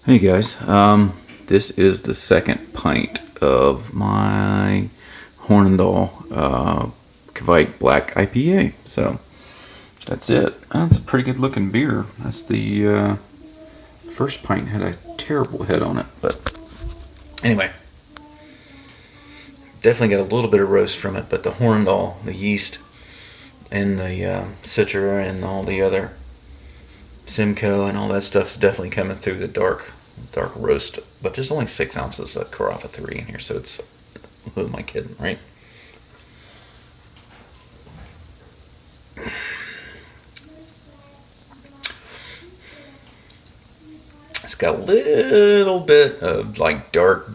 Hey guys, this is the second pint of my Hornendal Kvite Black IPA. So that's it. That's a pretty good looking beer. That's the first pint had a terrible head on it, but anyway, definitely got a little bit of roast from it. But the Hornendal, the yeast, and the Citra, and all the other Simcoe and all that stuff's definitely coming through the dark roast. But there's only 6 ounces of Carafa 3 in here, so it's, who am I kidding, right? It's got a little bit of like dark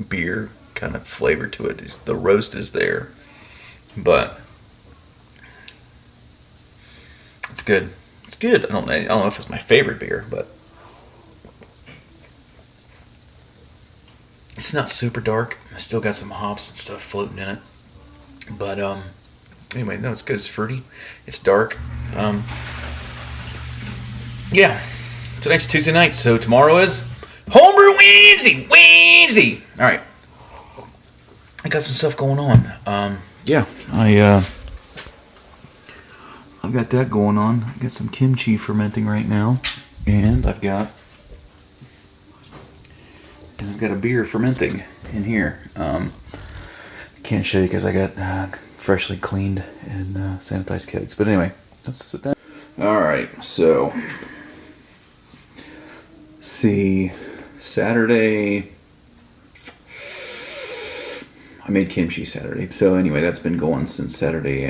beer kind of flavor to it. The roast is there, but it's good. It's good. I don't know if it's my favorite beer, but it's not super dark. I still got some hops and stuff floating in it. But anyway, no, it's good. It's fruity. It's dark. Yeah. Tonight's Tuesday night, so tomorrow is Homebrew Wednesday. All right. I got some stuff going on. Yeah, I've got that going on. I got some kimchi fermenting right now, and I've got a beer fermenting in here. Can't show you because I got freshly cleaned and sanitized kegs. But anyway, let's sit down. All right, so see, Saturday I made kimchi Saturday. So anyway, that's been going since Saturday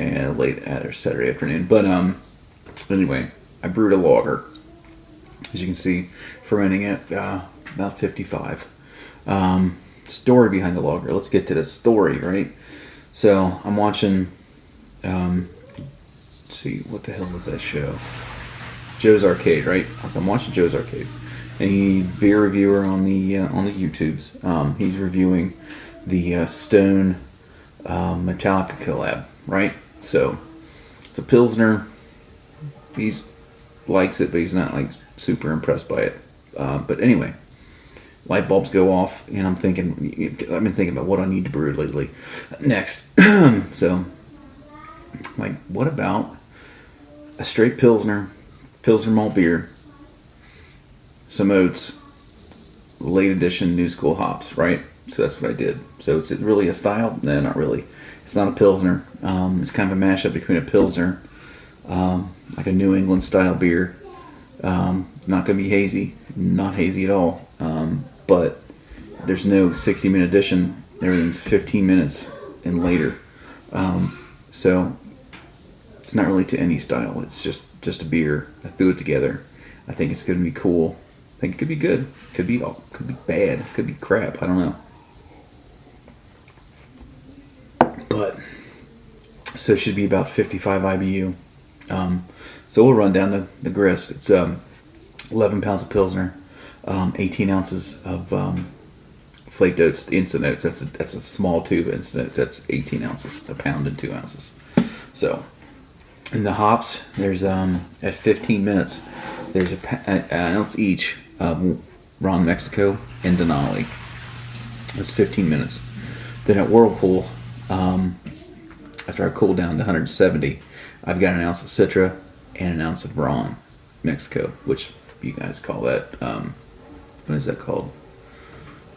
Saturday afternoon. But anyway, I brewed a lager. As you can see, fermenting at about 55. Story behind the lager. Let's get to the story, right? So I'm watching. Let's see, what the hell was that show? Joe's Arcade, right? So I'm watching Joe's Arcade, and he's beer reviewer on the YouTubes. He's reviewing the Stone Metallica collab, right? So it's a Pilsner. He's likes it, but he's not like super impressed by it. But anyway, light bulbs go off, and I've been thinking about what I need to brew lately next. So, like, what about a straight Pilsner malt beer, some oats, late edition New School hops, right? So that's what I did. So is it really a style? No, not really. It's not a Pilsner. It's kind of a mashup between a Pilsner, like a New England style beer. Not going to be hazy. Not hazy at all. But there's no 60-minute addition. Everything's 15 minutes and later. So it's not really to any style. It's just a beer. I threw it together. I think it's going to be cool. I think it could be good. Could be bad. Could be crap. I don't know. But so it should be about 55 IBU. So we'll run down the grist. It's 11 pounds of Pilsner, 18 ounces of flaked oats, instant oats. That's a small tube of instant oats. That's 18 ounces, a pound and 2 ounces. So in the hops, there's at 15 minutes, there's an ounce each of Ron Mexico and Denali. That's 15 minutes. Then at Whirlpool, after I cool down to 170, I've got an ounce of Citra and an ounce of Ron Mexico, which you guys call that, what is that called?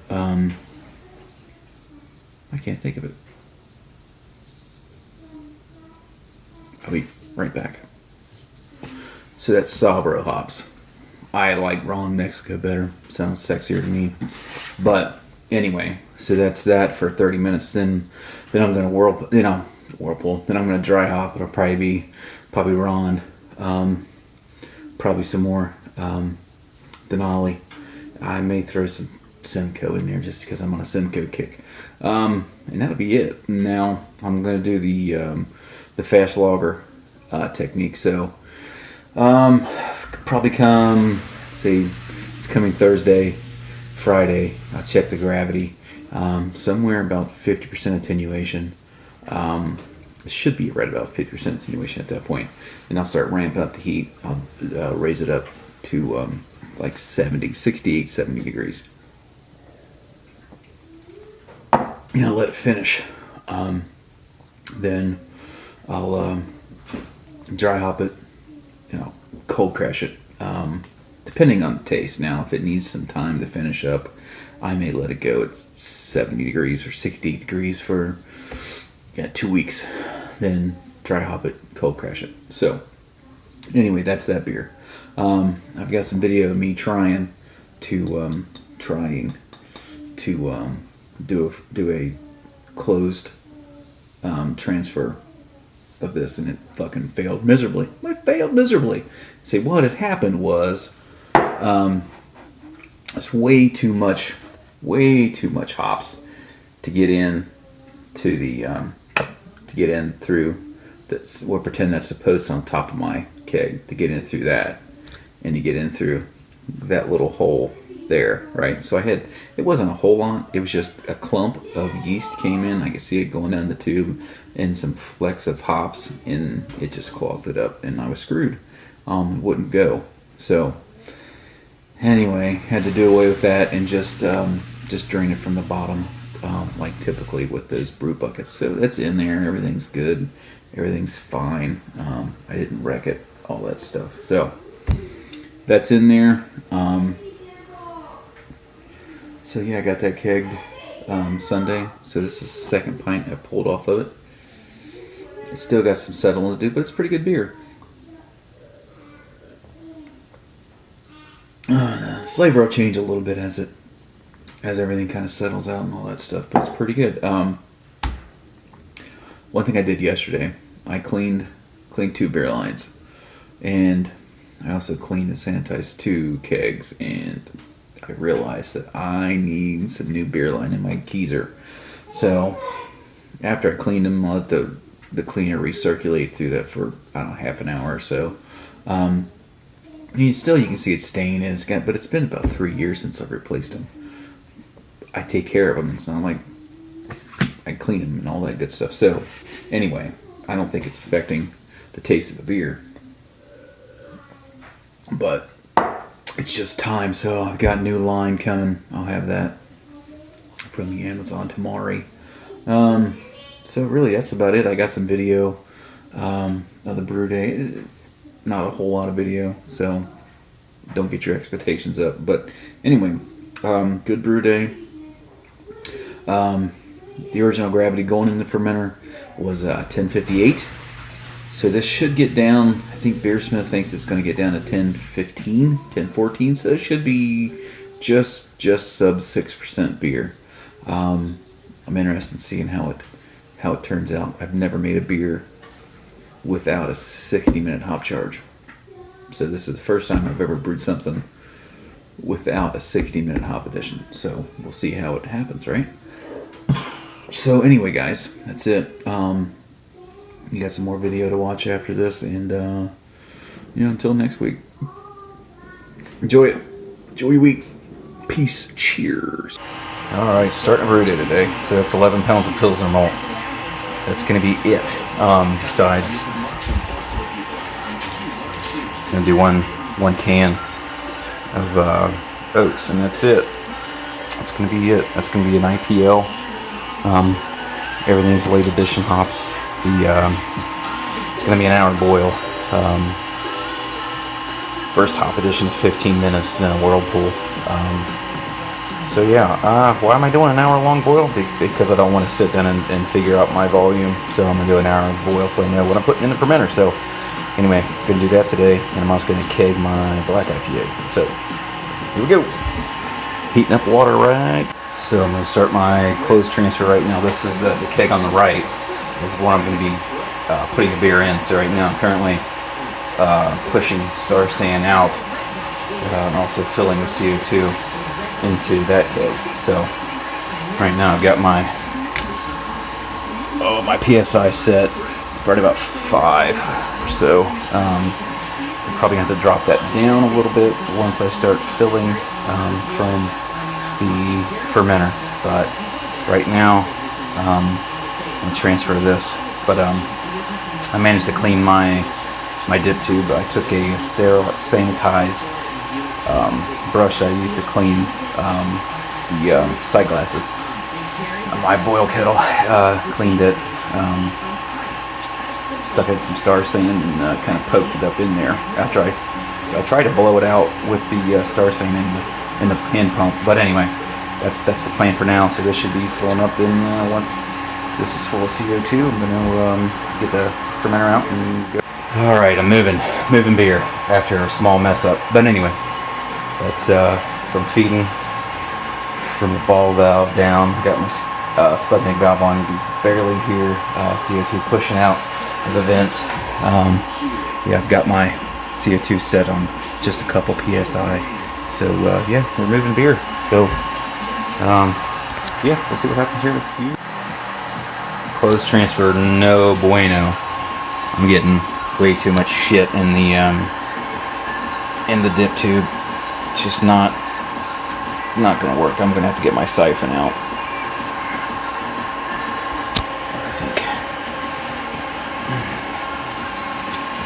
I can't think of it. I'll be right back. So that's Sabro hops. I like Ron Mexico better. Sounds sexier to me. But anyway, so that's that for 30 minutes. Then I'm gonna whirlpool. Then I'm gonna dry hop. It'll probably be Ron. Probably some more Denali. I may throw some Simcoe in there just because I'm on a Simcoe kick. And that'll be it. Now I'm gonna do the fast lager technique. So probably come, say it's coming Thursday, Friday. I'll check the gravity. Somewhere about 50% attenuation. It should be right about 50% attenuation at that point. And I'll start ramping up the heat. I'll raise it up to like 68, 70 degrees. Let it finish. Then I'll dry hop it, cold crash it, depending on the taste. Now, if it needs some time to finish up, I may let it go at 70 degrees or 68 degrees for 2 weeks. Then dry hop it, cold crash it. So anyway, that's that beer. I've got some video of me trying to do a closed transfer of this, and it fucking failed miserably. See, what had happened was it's way too much hops to get in to the through that's, we'll pretend that's the post on top of my keg, to get in through that, and you get in through that little hole there, right? So it wasn't a whole lot, it was just a clump of yeast came in. I could see it going down the tube, and some flecks of hops, and it just clogged it up, and I was screwed. It wouldn't go. So anyway, had to do away with that and just drain it from the bottom, like typically with those brew buckets. So that's in there, everything's good, everything's fine. I didn't wreck it, all that stuff. So that's in there. So yeah, I got that kegged Sunday. So this is the second pint I've pulled off of it. It's still got some settling to do, but it's pretty good beer. The flavor will change a little bit as everything kind of settles out and all that stuff, but it's pretty good. One thing I did yesterday, I cleaned 2 beer lines, and I also cleaned and sanitized 2 kegs, and I realized that I need some new beer line in my keezer. So after I cleaned them, I let the cleaner recirculate through that for, I don't know, half an hour or so. You can see it's staying in, but it's been about 3 years since I've replaced them. I take care of them. It's not like I clean them and all that good stuff. So anyway, I don't think it's affecting the taste of the beer, but it's just time. So I've got a new line coming. I'll have that from the Amazon tomorrow. So really, that's about it. I got some video of the brew day. Not a whole lot of video, so don't get your expectations up. But anyway, good brew day. The original gravity going in the fermenter was 1058. So this should get down, I think Beersmith thinks it's going to get down to 1015, 1014. So it should be just sub 6% beer. I'm interested in seeing how it turns out. I've never made a beer without a 60-minute hop charge. So this is the first time I've ever brewed something without a 60-minute hop addition. So we'll see how it happens, right? So anyway, guys, that's it. You got some more video to watch after this, and until next week, enjoy it. Enjoy your week. Peace. Cheers. All right, starting a brew day today. So that's 11 pounds of Pilsner malt. That's going to be it. Besides, going to do one can of oats, and that's it. That's going to be it. That's going to be an IPL. Everything's late edition hops. It's going to be an hour boil. First hop edition, 15 minutes, then a whirlpool. So yeah, why am I doing an hour long boil? Because I don't want to sit down and figure out my volume. So I'm going to do an hour boil so I know what I'm putting in the fermenter. So anyway, going to do that today, and I'm also going to keg my black IPA. So here we go. Heating up water right. So I'm going to start my closed transfer right now. This is the keg on the right. This is what I'm going to be putting the beer in. So right now I'm currently pushing Star San out and also filling the CO2 into that keg. So right now I've got my PSI set right about 5 or so. I'm probably going to have to drop that down a little bit once I start filling from the fermenter. But right now I'm going to transfer this. But I managed to clean my dip tube. I took a sterile, sanitized brush I use to clean the sight glasses. My boil kettle, cleaned it, stuck in some Star Sand and kind of poked it up in there after I tried to blow it out with the Star Sand in the hand pump. But anyway, that's the plan for now. So this should be filling up in once this is full of CO2. I'm gonna get the fermenter out and go. All right, I'm moving beer after a small mess up. But anyway, that's some feeding from the ball valve down. Got my Sputnik valve on. You can barely hear CO2 pushing out of the vents. Yeah, I've got my CO2 set on just a couple PSI. So yeah, we're moving beer. So yeah, we'll see what happens here in a few. Close transfer, no bueno. I'm getting way too much shit in the dip tube. It's just not gonna work. I'm gonna have to get my siphon out. I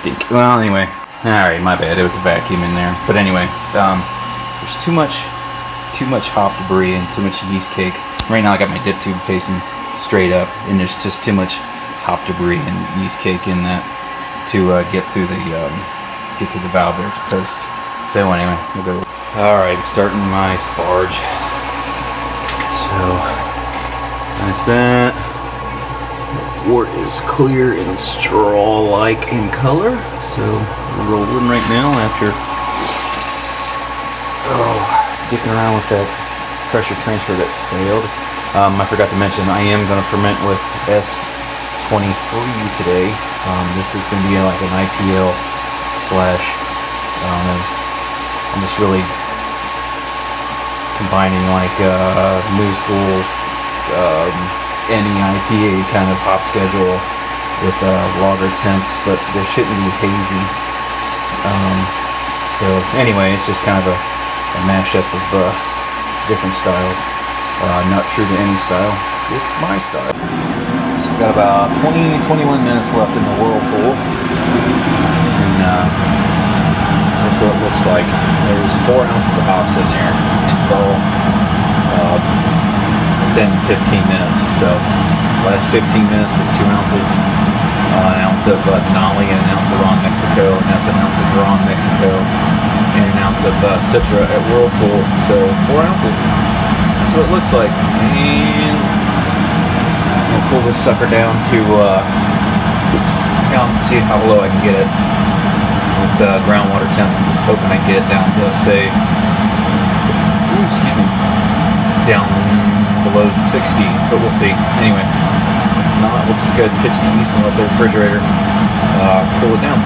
think. Well, anyway. Alright, my bad. It was a vacuum in there. But anyway, there's too much hop debris and too much yeast cake. Right now I got my dip tube facing straight up, and there's just too much hop debris and yeast cake in that to get to the valve there to post. So anyway, we'll go. Alright, starting my sparge. So that's that. Wort is clear and straw-like in color, so we're rolling right now after dicking around with that pressure transfer that failed. I forgot to mention I am going to ferment with S23 today. This is going to be like an IPL slash. I'm just really combining like new school. Any IPA kind of hop schedule with lager temps, but they shouldn't be hazy. So anyway, it's just kind of a mashup of different styles. Not true to any style. It's my style. So I've got about 21 minutes left in the whirlpool, and that's what it looks like. There's 4 ounces of hops in there. It's all within 15 minutes. So last 15 minutes was 2 ounces, an ounce of Denali, and an ounce of raw Mexico, and that's an ounce of raw Mexico, and an ounce of Citra at Whirlpool. So 4 ounces. That's what it looks like. And we'll pull this sucker down to see how low I can get it with groundwater temp. I'm hoping I can get it down to say, down below 60, but we'll see. Anyway, if not, we'll just go pitch the yeast and let the refrigerator cool it down.